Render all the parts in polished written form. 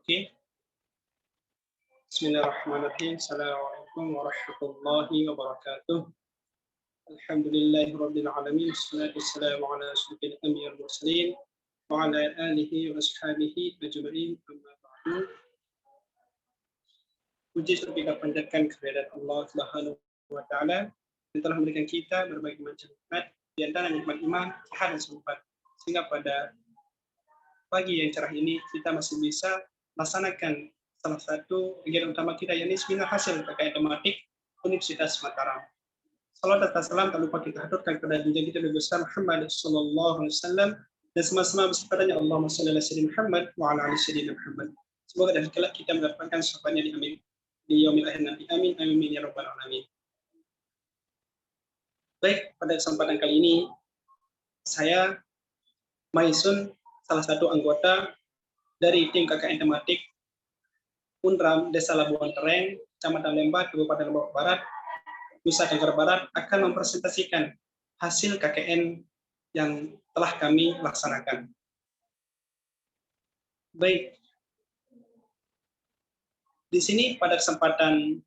Oke. Bismillahirrahmanirrahim. Assalamualaikum warahmatullahi wabarakatuh. Alhamdulillahirabbil alamin. Wassalatu wassalamu ala asyrofil anbiya'i wal mursalin wa ala alihi wa ashabihi ajma'in. Amma ba'du. Puji syukur kita panjatkan kehadirat Allah Subhanahu wa taala yang telah memberikan kita berbagai macam nikmat, di antara nikmat iman, sehat dan sempat. Sehingga pada pagi yang cerah ini kita masih bisa melaksanakan salah satu kegiatan utama kita, yakni seminar hasil terkait tematik Universitas Mataram. Salam dan salam tak lupa kita haturkan kepada junjungan kita Nabi besar Muhammad sallallahu alaihi wasallam dan semua bersertanya Allahumma shalli ala sayyidina Muhammad wa ala ali sayyidina Muhammad. Semoga dan kelak kita mendapatkan syafaatnya di yaumil akhir nanti. Amin amin ya rabbal alamin. Baik, pada kesempatan kali ini saya Maisun, salah satu anggota dari tim KKN tematik Unram Desa Labuan Tereng, Kecamatan Lembar, Kabupaten Lombok Barat, Nusa Tenggara Barat, akan mempresentasikan hasil KKN yang telah kami laksanakan. Baik, di sini pada kesempatan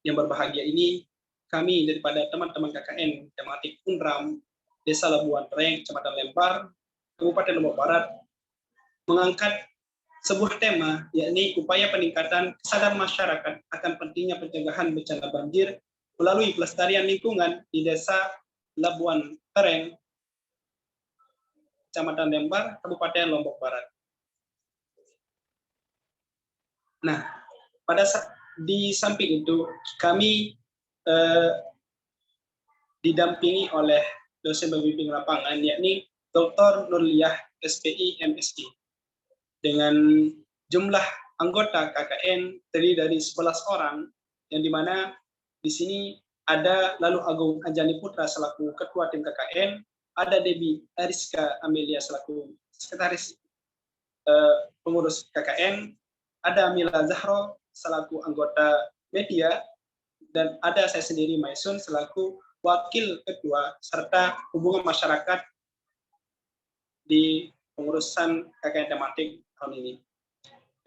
yang berbahagia ini, kami daripada teman-teman KKN tematik Unram Desa Labuan Tereng, Kecamatan Lembar, Kabupaten Lombok Barat, mengangkat sebuah tema, yakni upaya peningkatan kesadaran masyarakat akan pentingnya pencegahan bencana banjir melalui pelestarian lingkungan di Desa Labuan Tereng, Kecamatan Lembar, Kabupaten Lombok Barat. Nah, di samping itu kami didampingi oleh dosen pembimbing lapangan, yakni Dr. Nurliyah SPI MSI. Dengan jumlah anggota KKN terdiri dari 11 orang, yang dimana di sini ada Lalu Agung Anjani Putra selaku Ketua Tim KKN, ada Debbie Ariska Amelia selaku Sekretaris Pengurus KKN, ada Mila Zahro selaku anggota media, dan ada saya sendiri Maisun selaku Wakil Ketua serta Hubungan Masyarakat di pengurusan KKN tematik tahun ini.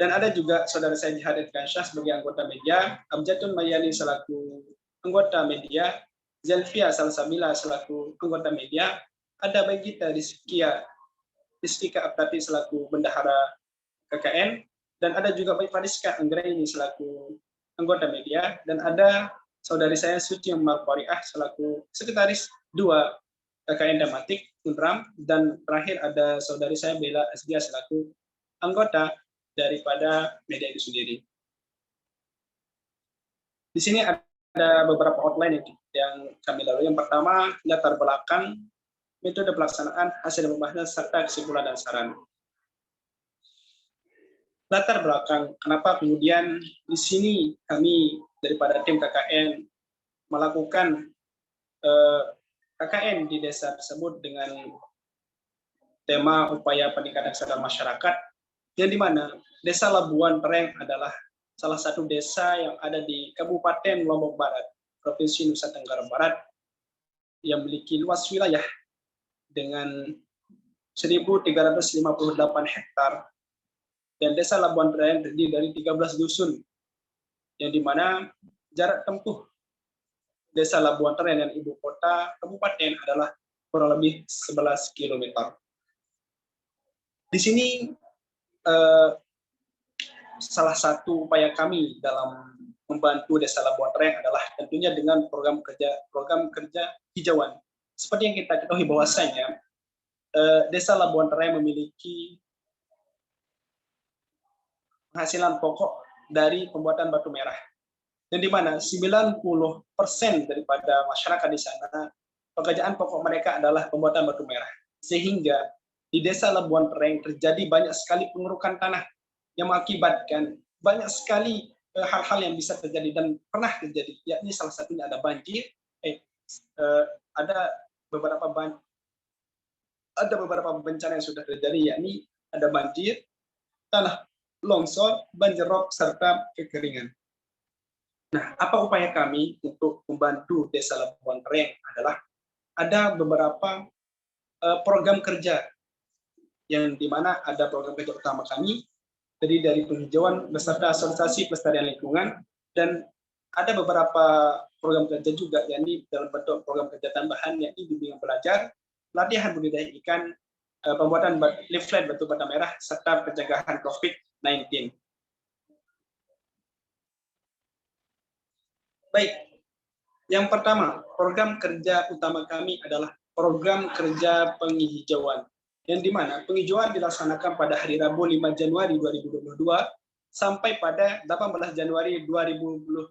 Dan ada juga saudara saya Jihadat Kansyah sebagai anggota media, Abjatun Mayani selaku anggota media, Zelvia Salsabila selaku anggota media, ada Bagita Rizkika Aptati selaku bendahara KKN, dan ada juga Baik Fariska Anggraini selaku anggota media, dan ada saudari saya Suci Malpariah selaku Sekretaris 2 KKN tematik Unram, dan terakhir ada saudari saya Bella Asdia selaku anggota daripada media itu sendiri. Di sini ada beberapa outline yang kami lalui. Yang pertama, latar belakang, metode pelaksanaan, hasil pembahasan, serta kesimpulan dan saran. Latar belakang, kenapa kemudian di sini kami daripada tim KKN melakukan KKN di desa tersebut dengan tema upaya peningkatan kesadaran masyarakat, yang dimana Desa Labuan Tereng adalah salah satu desa yang ada di Kabupaten Lombok Barat, Provinsi Nusa Tenggara Barat, yang memiliki luas wilayah dengan 1.358 hektar, dan Desa Labuan Tereng terdiri dari 13 dusun, yang dimana jarak tempuh Desa Labuan Tereng dan ibu kota kabupaten adalah kurang lebih 11 km. Di sini salah satu upaya kami dalam membantu Desa Labuan Tereng adalah tentunya dengan program kerja hijauan. Seperti yang kita ketahui bahwasanya Desa Labuan Tereng memiliki penghasilan pokok dari pembuatan batu merah, dan di mana 90% daripada masyarakat di sana pekerjaan pokok mereka adalah pembuatan batu merah, sehingga di Desa Labuan Tereng terjadi banyak sekali pengerukan tanah yang mengakibatkan banyak sekali hal-hal yang bisa terjadi dan pernah terjadi, yakni salah satunya ada banjir, ada beberapa bencana yang sudah terjadi, yakni ada banjir, tanah longsor, banjir rob, serta kekeringan. Nah, apa upaya kami untuk membantu Desa Labuan Tereng adalah ada beberapa program kerja, yang dimana ada program kerja utama kami terdiri dari penghijauan beserta sosialisasi pelestarian lingkungan, dan ada beberapa program kerja juga, yakni dalam bentuk program kerja tambahan, yakni bimbingan belajar, pelatihan budidaya ikan, pembuatan leaflet batu bata merah, serta pencegahan COVID-19. Baik, yang pertama, program kerja utama kami adalah program kerja penghijauan, yang dimana penghijauan dilaksanakan pada hari Rabu 5 Januari 2022 sampai pada 18 Januari 2022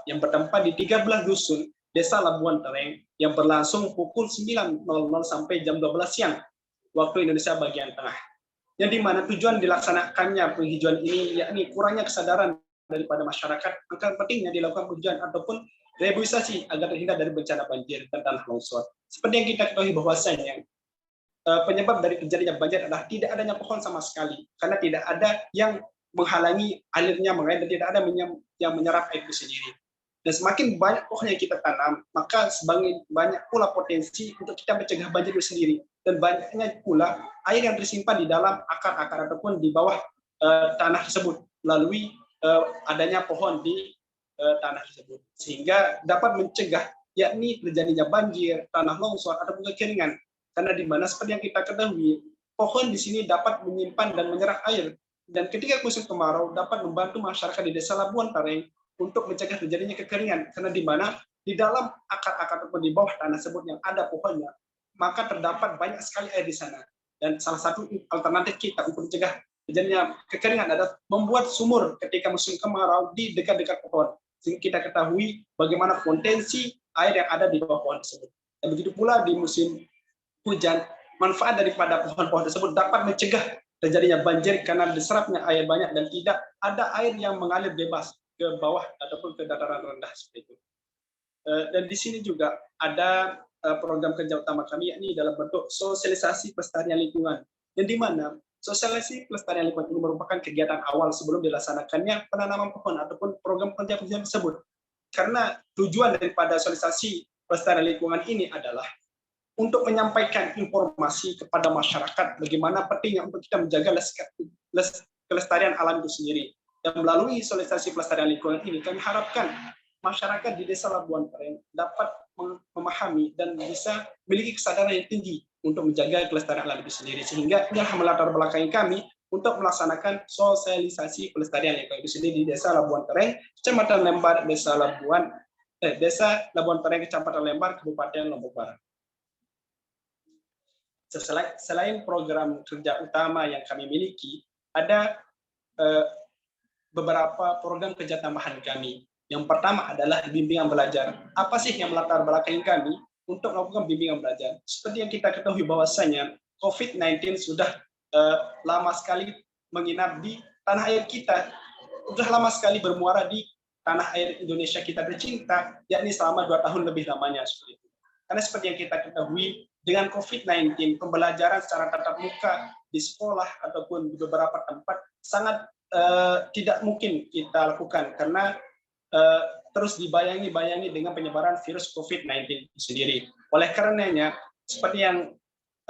yang bertempat di 13 dusun Desa Labuan Tereng yang berlangsung pukul 9.00 sampai jam 12 siang waktu Indonesia bagian tengah. Yang dimana tujuan dilaksanakannya penghijauan ini yakni kurangnya kesadaran daripada masyarakat akan pentingnya dilakukan penghijauan ataupun reboisasi agar terhindar dari bencana banjir dan tanah longsor. Seperti yang kita ketahui bahwasanya penyebab dari terjadinya banjir adalah tidak adanya pohon sama sekali, karena tidak ada yang menghalangi alirnya mengalir dan tidak ada yang menyerap air itu sendiri. Dan semakin banyak pohon yang kita tanam, maka semakin banyak pula potensi untuk kita mencegah banjir itu sendiri. Dan banyaknya pula air yang tersimpan di dalam akar-akar ataupun di bawah tanah tersebut melalui adanya pohon di tanah tersebut, sehingga dapat mencegah yakni terjadinya banjir, tanah longsor ataupun kekeringan. Karena di mana seperti yang kita ketahui, pohon di sini dapat menyimpan dan menyerap air, dan ketika musim kemarau dapat membantu masyarakat di Desa Labuan Tereng untuk mencegah terjadinya kekeringan, karena di mana di dalam akar-akar ataupun di bawah tanah tersebut yang ada pohonnya, maka terdapat banyak sekali air di sana. Dan salah satu alternatif kita untuk mencegah terjadinya kekeringan adalah membuat sumur ketika musim kemarau di dekat-dekat pohon, sehingga kita ketahui bagaimana potensi air yang ada di bawah pohon tersebut. Dan begitu pula di musim hujan, manfaat daripada pohon-pohon tersebut dapat mencegah terjadinya banjir karena diserapnya air banyak dan tidak ada air yang mengalir bebas ke bawah ataupun ke dataran rendah seperti itu. Dan di sini juga ada program kerja utama kami, yakni dalam bentuk sosialisasi pelestarian lingkungan, yang dimana sosialisasi pelestarian lingkungan ini merupakan kegiatan awal sebelum dilaksanakannya penanaman pohon ataupun program kerja tersebut. Karena tujuan daripada sosialisasi pelestarian lingkungan ini adalah untuk menyampaikan informasi kepada masyarakat bagaimana pentingnya untuk kita menjaga kelestarian alam itu sendiri. Dan melalui sosialisasi pelestarian lingkungan ini, kami harapkan masyarakat di Desa Labuan Tereng dapat memahami dan bisa memiliki kesadaran yang tinggi untuk menjaga kelestarian alam itu sendiri. Sehingga inilah melatar belakangi kami untuk melaksanakan sosialisasi pelestarian lingkungan itu sendiri di Desa Labuan Tereng, Kecamatan Lembar, Desa Labuan Tereng, Kecamatan Lembar, Kabupaten Lombok Barat. Selain program kerja utama yang kami miliki, ada beberapa program kerja tambahan kami. Yang pertama adalah bimbingan belajar. Apa sih yang melatar belakangi kami untuk melakukan bimbingan belajar? Seperti yang kita ketahui bahwasanya COVID-19 sudah lama sekali menginap di tanah air kita, sudah lama sekali bermuara di tanah air Indonesia kita tercinta, yakni selama 2 tahun lebih lamanya seperti itu. Karena seperti yang kita ketahui, dengan COVID-19, pembelajaran secara tatap muka di sekolah ataupun di beberapa tempat sangat tidak mungkin kita lakukan karena terus dibayangi dengan penyebaran virus COVID-19 sendiri. Oleh karenanya, seperti yang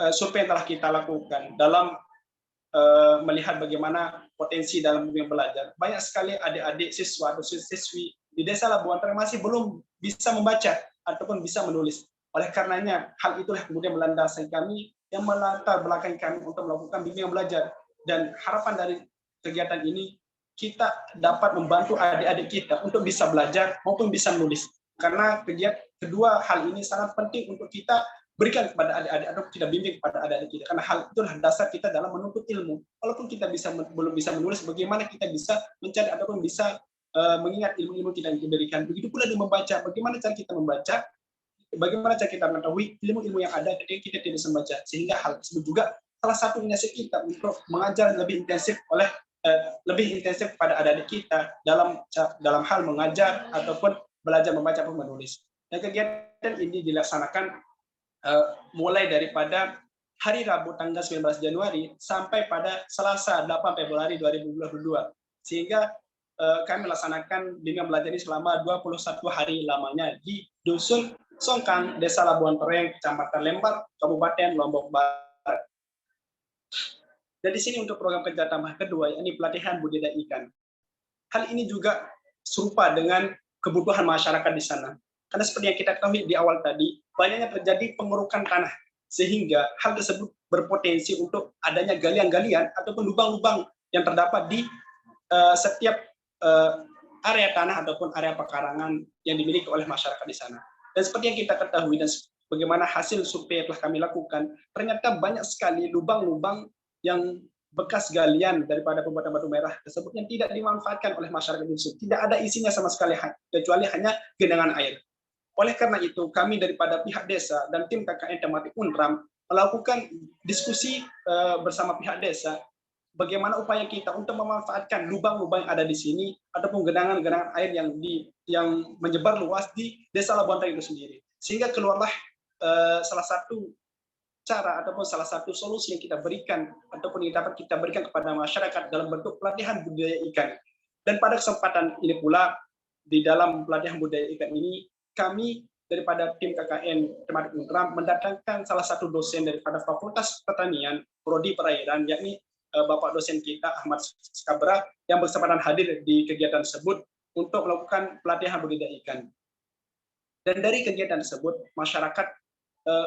survei yang telah kita lakukan dalam melihat bagaimana potensi dalam bimbingan belajar, banyak sekali adik-adik siswa atau siswi di Desa Labuan Tereng masih belum bisa membaca ataupun bisa menulis. Oleh karenanya, hal itulah kemudian melandasi kami, yang melatar belakangi kami untuk melakukan bimbingan belajar. Dan harapan dari kegiatan ini, kita dapat membantu adik-adik kita untuk bisa belajar maupun bisa menulis. Karena kedua hal ini sangat penting untuk kita berikan kepada adik-adik atau kita bimbing kepada adik-adik kita. Karena hal itulah dasar kita dalam menuntut ilmu. Walaupun kita belum bisa menulis, bagaimana kita bisa mencari ataupun bisa mengingat ilmu-ilmu kita yang diberikan. Begitu pula di membaca, bagaimana cara kita membaca, bagaimana cara kita mengetahui ilmu-ilmu yang ada ketika kita tidak bisa membaca. Sehingga hal tersebut juga salah satu inisiatif kita untuk mengajar lebih intensif pada adik-adik kita dalam hal mengajar ataupun belajar membaca dan menulis. Dan kegiatan ini dilaksanakan mulai daripada hari Rabu tanggal 19 Januari sampai pada Selasa 8 Februari 2022. Sehingga kami melaksanakan bimbingan belajar ini selama 21 hari lamanya di Dusun Songkang, Desa Labuan Tereng, Kecamatan Lembar, Kabupaten Lombok Barat. Dan di sini untuk program kerja tambah kedua, yakni pelatihan budidaya ikan. Hal ini juga serupa dengan kebutuhan masyarakat di sana. Karena seperti yang kita ketahui di awal tadi, banyaknya terjadi pengurukan tanah, sehingga hal tersebut berpotensi untuk adanya galian-galian ataupun lubang-lubang yang terdapat di setiap area tanah ataupun area pekarangan yang dimiliki oleh masyarakat di sana. Dan seperti yang kita ketahui dan bagaimana hasil survei yang telah kami lakukan, ternyata banyak sekali lubang-lubang yang bekas galian daripada pembuatan batu merah tersebut yang tidak dimanfaatkan oleh masyarakat Indonesia. Tidak ada isinya sama sekali, kecuali hanya genangan air. Oleh karena itu, kami daripada pihak desa dan tim KKN tematik UNRAM melakukan diskusi bersama pihak desa bagaimana upaya kita untuk memanfaatkan lubang-lubang yang ada di sini ataupun genangan-genangan air yang menyebar luas di Desa Labuan Tering itu sendiri. Sehingga keluarlah salah satu cara ataupun salah satu solusi yang kita berikan ataupun yang dapat kita berikan kepada masyarakat dalam bentuk pelatihan budidaya ikan. Dan pada kesempatan ini pula, di dalam pelatihan budidaya ikan ini, kami daripada tim KKN tematik UNRAM mendatangkan salah satu dosen daripada Fakultas Pertanian Prodi Perairan, yakni Bapak dosen kita Ahmad Skabra, yang berkesempatan hadir di kegiatan tersebut untuk melakukan pelatihan budidaya ikan. Dan dari kegiatan tersebut, masyarakat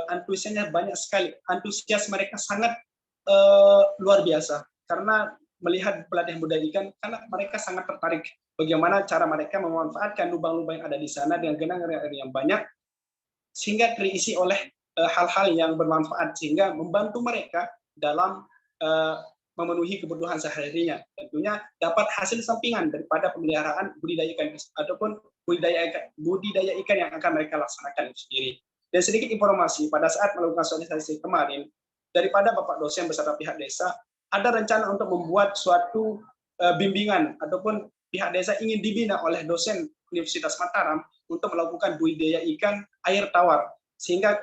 antusiasnya banyak sekali. Antusias mereka sangat luar biasa karena melihat pelatihan budidaya ikan, karena mereka sangat tertarik bagaimana cara mereka memanfaatkan lubang-lubang yang ada di sana dengan genangan air yang banyak sehingga terisi oleh hal-hal yang bermanfaat sehingga membantu mereka dalam memenuhi kebutuhan sehari-harinya. Tentunya dapat hasil sampingan daripada pemeliharaan budidaya ikan ataupun budidaya ikan yang akan mereka laksanakan itu sendiri. Dan sedikit informasi, pada saat melakukan sosialisasi kemarin, daripada Bapak dosen beserta pihak desa, ada rencana untuk membuat suatu bimbingan ataupun pihak desa ingin dibina oleh dosen Universitas Mataram untuk melakukan budidaya ikan air tawar. Sehingga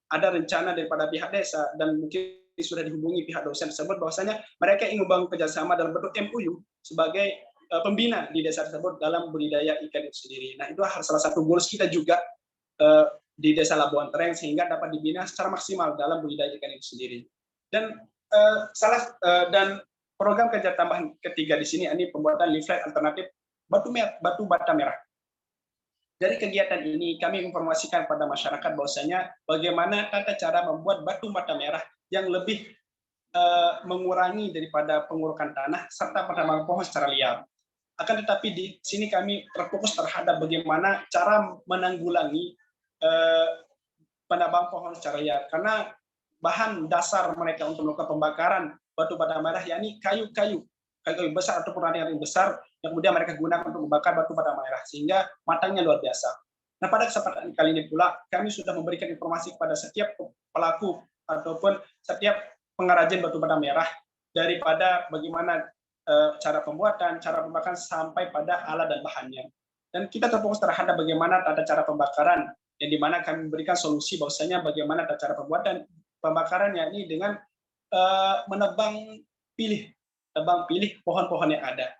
ada rencana daripada pihak desa dan mungkin sudah dihubungi pihak dosen tersebut bahwasanya mereka ingin membangun kerjasama dalam bentuk MOU sebagai pembina di desa tersebut dalam budidaya ikan itu sendiri. Nah, itu salah satu goals kita juga di Desa Labuan Tereng sehingga dapat dibina secara maksimal dalam budidaya ikan itu sendiri. Dan dan program kerja tambahan ketiga di sini ini pembuatan leaflet alternatif batu bata merah. Dari kegiatan ini kami informasikan pada masyarakat bahwasanya bagaimana tata cara membuat batu bata merah yang lebih mengurangi daripada pengurukan tanah serta penebangan pohon secara liar. Akan tetapi di sini kami terfokus terhadap bagaimana cara menanggulangi penebang pohon secara liar, karena bahan dasar mereka untuk melakukan pembakaran batu bata merah yakni kayu-kayu besar ataupun ranting yang besar yang kemudian mereka gunakan untuk membakar batu bata merah sehingga matangnya luar biasa. Nah, pada kesempatan kali ini pula kami sudah memberikan informasi kepada setiap pelaku ataupun setiap pengrajin batu bata merah daripada bagaimana cara pembuatan, cara pembakaran sampai pada alat dan bahannya. Dan kita terfokus terhadap bagaimana tata cara pembakaran yang dimana kami memberikan solusi bahwasanya bagaimana tata cara pembakaran yakni dengan menebang pilih pohon-pohon yang ada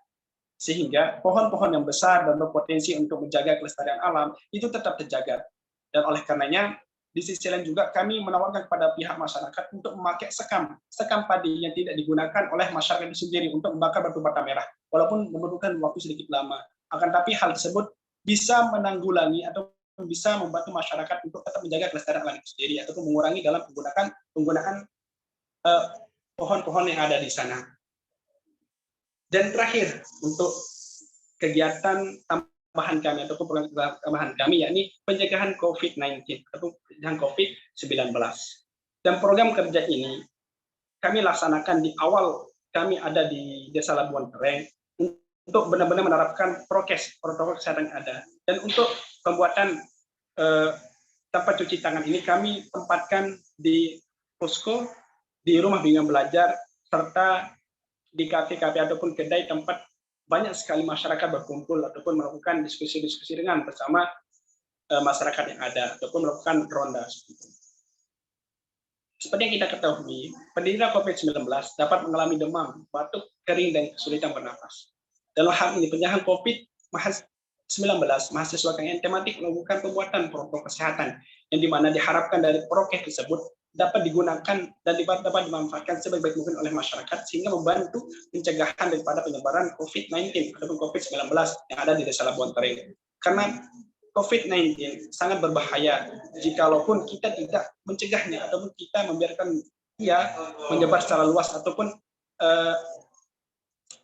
sehingga pohon-pohon yang besar dan berpotensi untuk menjaga kelestarian alam itu tetap terjaga. Dan oleh karenanya di sisi lain juga kami menawarkan kepada pihak masyarakat untuk memakai sekam padi yang tidak digunakan oleh masyarakat itu sendiri untuk membakar batu bata merah walaupun membutuhkan waktu sedikit lama. Akan tapi hal tersebut bisa menanggulangi atau bisa membantu masyarakat untuk tetap menjaga kelestarian alam itu sendiri ataupun mengurangi dalam penggunaan pohon-pohon yang ada di sana. Dan terakhir untuk kegiatan tambahan kami ataupun program tambahan kami yakni pencegahan COVID-19 atau pencegahan COVID-19. Dan program kerja ini kami laksanakan di awal kami ada di Desa Labuan Tereng untuk benar-benar menerapkan prokes, protokol kesehatan yang ada. Dan untuk pembuatan tempat cuci tangan ini kami tempatkan di posko, di rumah bimbingan belajar, serta di kafe-kafe ataupun kedai tempat banyak sekali masyarakat berkumpul ataupun melakukan diskusi-diskusi dengan bersama masyarakat yang ada ataupun melakukan ronda. Seperti yang kita ketahui, penderita COVID-19 dapat mengalami demam, batuk, kering, dan kesulitan bernapas. Dalam hal ini, pencegahan COVID-19, mahasiswa KKN tematik melakukan pembuatan protokol kesehatan yang dimana diharapkan dari prokes tersebut dapat digunakan dan dapat dimanfaatkan sebaik-baik mungkin oleh masyarakat sehingga membantu pencegahan daripada penyebaran COVID-19 ataupun COVID-19 yang ada di Desa Labuan Tereng. Karena COVID-19 sangat berbahaya jikalaupun kita tidak mencegahnya ataupun kita membiarkan ia menyebar secara luas ataupun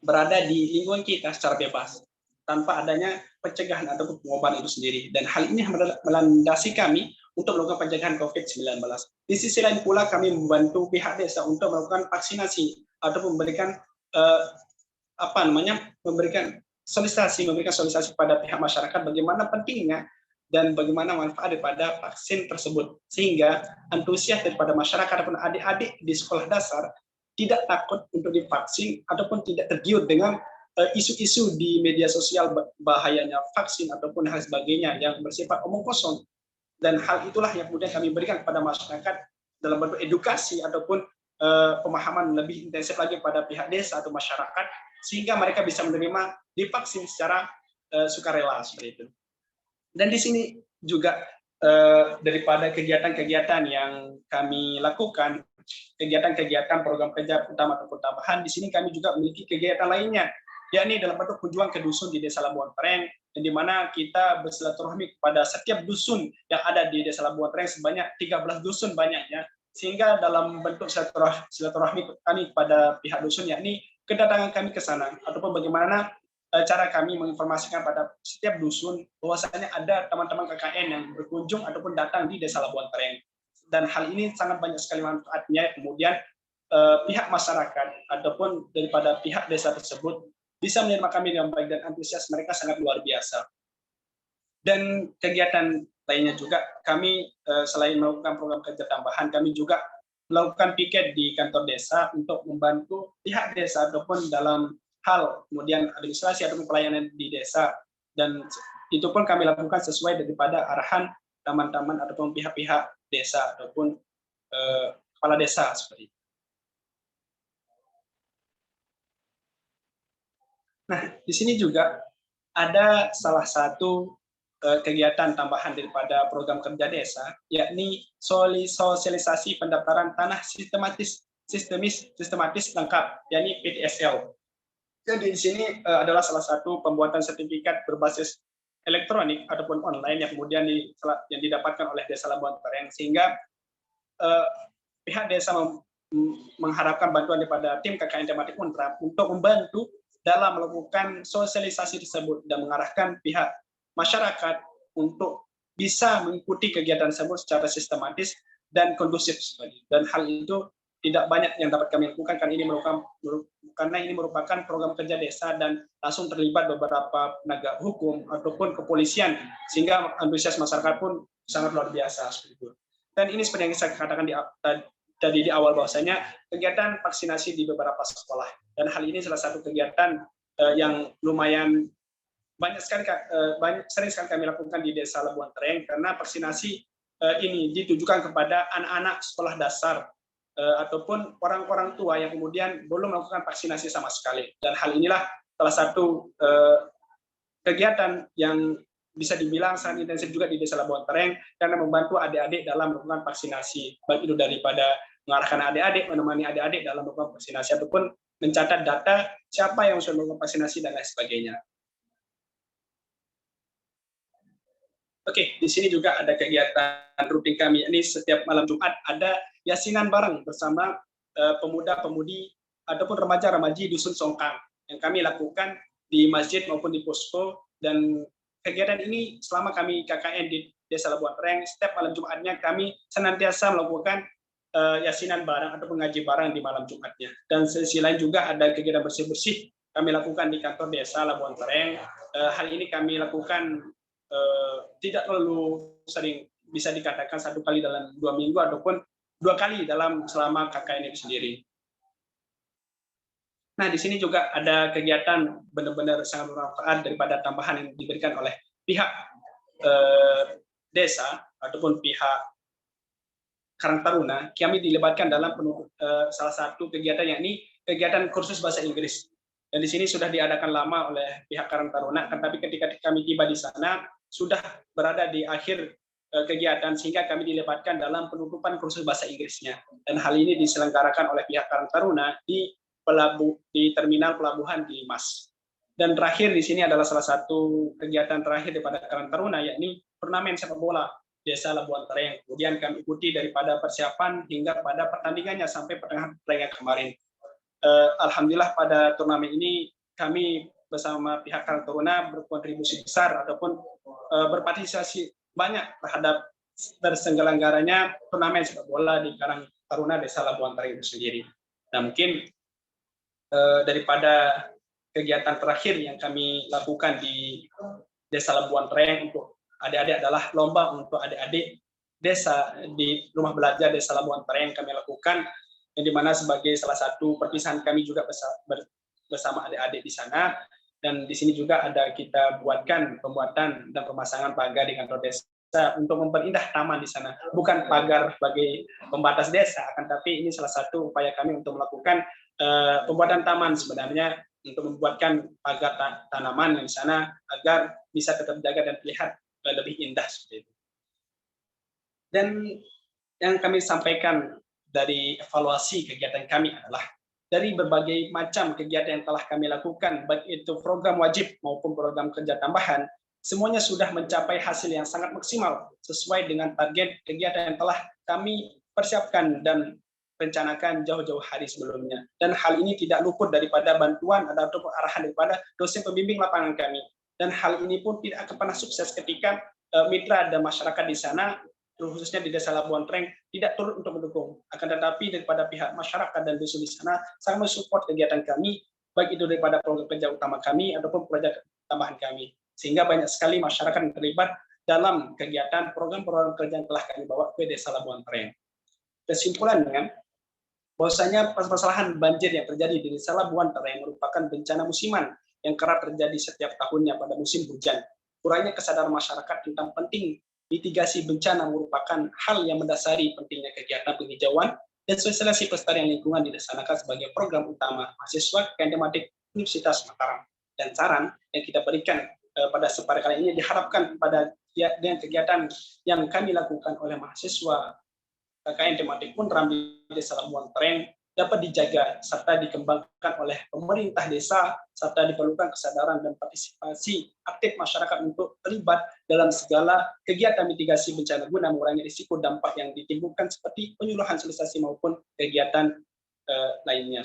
berada di lingkungan kita secara bebas tanpa adanya pencegahan ataupun pengobatan itu sendiri. Dan hal ini melandasi kami untuk melakukan pencegahan COVID-19. Di sisi lain pula kami membantu pihak desa untuk melakukan vaksinasi ataupun memberikan memberikan sosialisasi pada pihak masyarakat bagaimana pentingnya dan bagaimana manfaat daripada vaksin tersebut, sehingga antusias daripada masyarakat ataupun adik-adik di sekolah dasar tidak takut untuk divaksin ataupun tidak tergiur dengan isu-isu di media sosial bahayanya vaksin ataupun hal sebagainya yang bersifat omong kosong. Dan hal itulah yang kemudian kami berikan kepada masyarakat dalam bentuk edukasi ataupun pemahaman lebih intensif lagi pada pihak desa atau masyarakat sehingga mereka bisa menerima divaksin secara sukarela seperti itu. Dan di sini juga daripada kegiatan-kegiatan yang kami lakukan, kegiatan-kegiatan program kerja utama ataupun tambahan, di sini kami juga memiliki kegiatan lainnya, yakni dalam bentuk kunjungan ke dusun di Desa Labuan Tereng, di mana kita bersilaturahmi kepada setiap dusun yang ada di Desa Labuan Tereng sebanyak 13 dusun banyaknya, sehingga dalam bentuk silaturahmi kami kepada pihak dusun, yakni kedatangan kami ke sana ataupun bagaimana cara kami menginformasikan pada setiap dusun bahwasanya ada teman-teman KKN yang berkunjung ataupun datang di Desa Labuan Tereng. Dan hal ini sangat banyak sekali manfaatnya. Kemudian pihak masyarakat ataupun daripada pihak desa tersebut bisa menerima kami dengan baik dan antusias mereka sangat luar biasa. Dan kegiatan lainnya juga kami selain melakukan program kerja tambahan, kami juga melakukan piket di kantor desa untuk membantu pihak desa ataupun dalam hal kemudian administrasi ataupun pelayanan di desa, dan itu pun kami lakukan sesuai daripada arahan teman-teman ataupun pihak-pihak desa ataupun kepala desa seperti itu. Nah, di sini juga ada salah satu kegiatan tambahan daripada program kerja desa, yakni sosialisasi pendaftaran tanah sistematis lengkap, yakni PTSL. Jadi di sini adalah salah satu pembuatan sertifikat berbasis elektronik ataupun online yang kemudian yang didapatkan oleh Desa Labuan Tereng, sehingga pihak desa mengharapkan bantuan daripada tim KKN tematik Untrap untuk membantu dalam melakukan sosialisasi tersebut dan mengarahkan pihak masyarakat untuk bisa mengikuti kegiatan tersebut secara sistematis dan kondusif. Dan hal itu tidak banyak yang dapat kami lakukan karena ini merupakan program kerja desa dan langsung terlibat beberapa penegak hukum ataupun kepolisian, sehingga antusias masyarakat pun sangat luar biasa seperti itu. Dan ini seperti yang saya katakan tadi di awal bahwasanya kegiatan vaksinasi di beberapa sekolah, dan hal ini salah satu kegiatan yang lumayan sering sekali kami lakukan di Desa Labuan Tereng, karena vaksinasi ini ditujukan kepada anak-anak sekolah dasar ataupun orang-orang tua yang kemudian belum melakukan vaksinasi sama sekali. Dan hal inilah salah satu kegiatan yang bisa dibilang sangat intensif juga di Desa Labuan Tereng karena membantu adik-adik dalam melakukan vaksinasi, baik itu daripada mengarahkan adik-adik, menemani adik-adik dalam melakukan vaksinasi ataupun mencatat data siapa yang sudah melakukan vaksinasi dan lain sebagainya. Oke, di sini juga ada kegiatan rutin kami. Ini setiap malam Jumat ada yasinan bareng bersama pemuda-pemudi ataupun remaja-remaji Dusun Songkang yang kami lakukan di masjid maupun di posko. Dan kegiatan ini selama kami KKN di Desa Labuan Tereng, setiap malam Jumatnya kami senantiasa melakukan yasinan bareng atau ngaji bareng di malam Jumatnya. Dan sisi lain juga ada kegiatan bersih-bersih kami lakukan di kantor Desa Labuan Tereng. Hal ini kami lakukan tidak terlalu sering, bisa dikatakan 1 kali dalam 2 minggu ataupun 2 kali dalam selama KKN itu sendiri. Nah, di sini juga ada kegiatan benar-benar sangat bermanfaat daripada tambahan yang diberikan oleh pihak desa ataupun pihak Karang Taruna. Kami dilibatkan dalam salah satu kegiatan, yakni kegiatan kursus bahasa Inggris. Dan di sini sudah diadakan lama oleh pihak Karang Taruna, tetapi ketika kami tiba di sana sudah berada di akhir kegiatan sehingga kami dilibatkan dalam penutupan kursus bahasa Inggrisnya. Dan hal ini diselenggarakan oleh pihak Karang Taruna di terminal pelabuhan di Mas. Dan terakhir di sini adalah salah satu kegiatan terakhir daripada Karang Taruna, yakni turnamen sepak bola Desa Labuan Tereng. Kemudian kami ikuti daripada persiapan hingga pada pertandingannya sampai pertengahan pertandingan kemarin. Alhamdulillah pada turnamen ini kami bersama pihak Karang Taruna berkontribusi besar ataupun berpartisipasi banyak terhadap terselenggaranya turnamen sepak bola di Karang Taruna Desa Labuan Tereng itu sendiri. Nah, mungkin daripada kegiatan terakhir yang kami lakukan di Desa Labuan Tereng untuk adik-adik adalah lomba untuk adik-adik desa di rumah belajar Desa Labuan Tereng kami lakukan, yang dimana sebagai salah satu perpisahan kami juga bersama adik-adik di sana. Dan di sini juga ada kita buatkan pembuatan dan pemasangan pagar di kantor desa untuk memperindah taman di sana. Bukan pagar sebagai pembatas desa, akan tapi ini salah satu upaya kami untuk melakukan pembuatan taman sebenarnya, untuk membuatkan pagar tanaman di sana agar bisa tetap jaga dan terlihat lebih indah seperti itu. Dan yang kami sampaikan dari evaluasi kegiatan kami adalah dari berbagai macam kegiatan yang telah kami lakukan, baik itu program wajib maupun program kerja tambahan, semuanya sudah mencapai hasil yang sangat maksimal sesuai dengan target kegiatan yang telah kami persiapkan dan rencanakan jauh-jauh hari sebelumnya. Dan hal ini tidak luput daripada bantuan atau arahan daripada dosen pembimbing lapangan kami. Dan hal ini pun tidak akan pernah sukses ketika mitra dan masyarakat di sana, khususnya di Desa Labuan Tereng, tidak turut untuk mendukung. Akan tetapi daripada pihak masyarakat dan dusun di sana sangat mensupport kegiatan kami, baik itu daripada program kerja utama kami ataupun proyek tambahan kami. Sehingga banyak sekali masyarakat yang terlibat dalam kegiatan program-program kerja yang telah kami bawa ke Desa Labuan Tereng. Kesimpulannya, bahwasanya permasalahan banjir yang terjadi di Desa Labuan Tereng merupakan bencana musiman yang kerap terjadi setiap tahunnya pada musim hujan. Kurangnya kesadaran masyarakat tentang penting mitigasi bencana merupakan hal yang mendasari pentingnya kegiatan penghijauan dan sosialisasi pelestarian lingkungan dilaksanakan sebagai program utama mahasiswa Tematik Universitas Mataram. Dan saran yang kita berikan pada kesempatan kali ini diharapkan pada dengan kegiatan yang kami lakukan oleh mahasiswa KKN Tematik Unram di Desa Labuan Tereng dapat dijaga serta dikembangkan oleh pemerintah desa, serta diperlukan kesadaran dan partisipasi aktif masyarakat untuk terlibat dalam segala kegiatan mitigasi bencana guna mengurangi risiko dampak yang ditimbulkan seperti penyuluhan sosialisasi maupun kegiatan lainnya.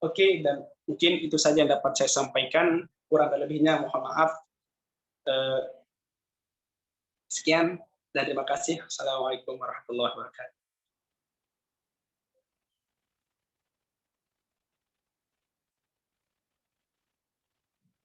Oke, dan mungkin itu saja yang dapat saya sampaikan, kurang lebihnya mohon maaf. Sekian dan terima kasih. Assalamualaikum warahmatullahi wabarakatuh.